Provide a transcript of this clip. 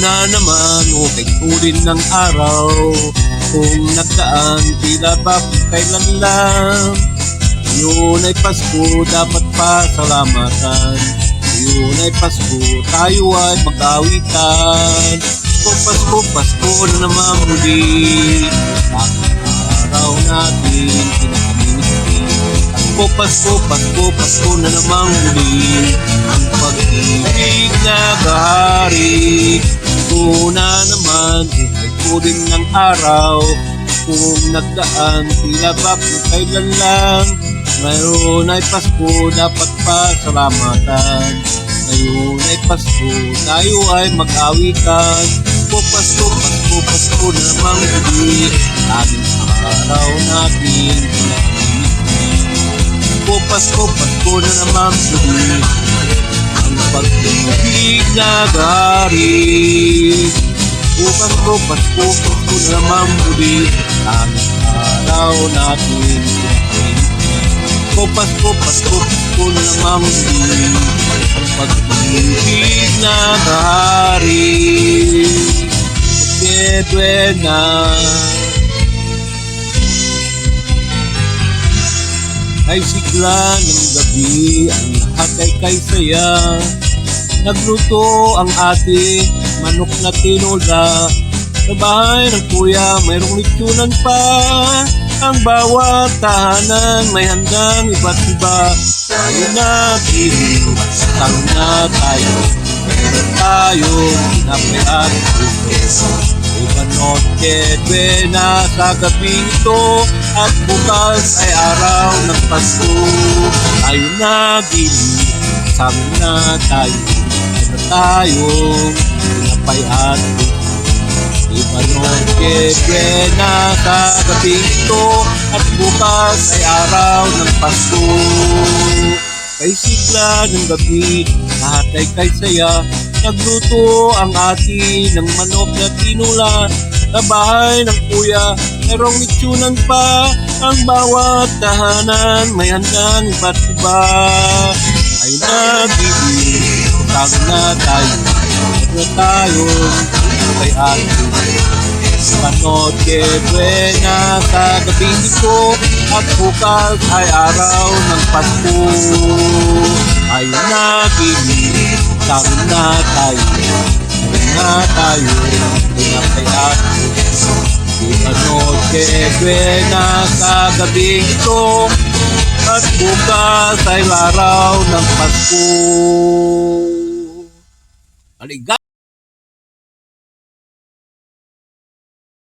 na naman o kay tulin ng araw. Kung nagdaan tila ba kung kailan lang. Yun ay Pasko, dapat pasalamatan. Yun ay Pasko, tayo ay mag-awitan. Pasko, Pasko na naman muli. Bakit araw natin pinakamimiti. Pasko, Pasko na naman muli. Ang pag-ibig nag-ahari. Ito na naman, ay tulin ng araw. Kung nagdaan, tila ba kung kailan lang. Ngayon ay Pasko, dapat pasalamatan. Ngayon ay Pasko, tayo ay mag-awitan. Pasko, Pasko na naman muli. Aming araw natin pinakamimiti. Pasko na naman muli. Ang pag-ibig nag-ahari. Pasko na naman muli. Aming araw natin pinakamimiti. Pasko na naman muli. Ang pag-ibig nag-ahari. Que buena. Ay sigla ng gabi, ang lahat ay kay saya. Nagluto ang ate, manok na tinola. Sa bahay ng kuya, mayroong litsunan pa. Ang bawat tahanan, may handang iba't iba. Tayo na piling, tang na tayo. Meron tayong tinapay at puso. Iba noche buena sa gabi ito. At bukas ay araw ng Pasko. Tayo na piling, tang na tayo. Meron tayong tinapay at puso. Iba noche buena sa gabi ito. At bukas ay araw ng Pasko. Kay sigla ng gabi, lahat ay kay saya. Nagluto ang ati ng manok na tinula. Sa bahay ng kuya, merong litsunan pa. Ang bawat tahanan, may handang iba't iba. Ay nagiging, tago na tayo. Meron tayong kay ati. Noche buena sa gabi ito. At bukas ay araw ng Pasko. Ay nagiging, tago na tayo. Meron na tayo, tinapay at puso. Iba noche buena sa gabi ito. At bukas ay araw ng Pasko. Aliga!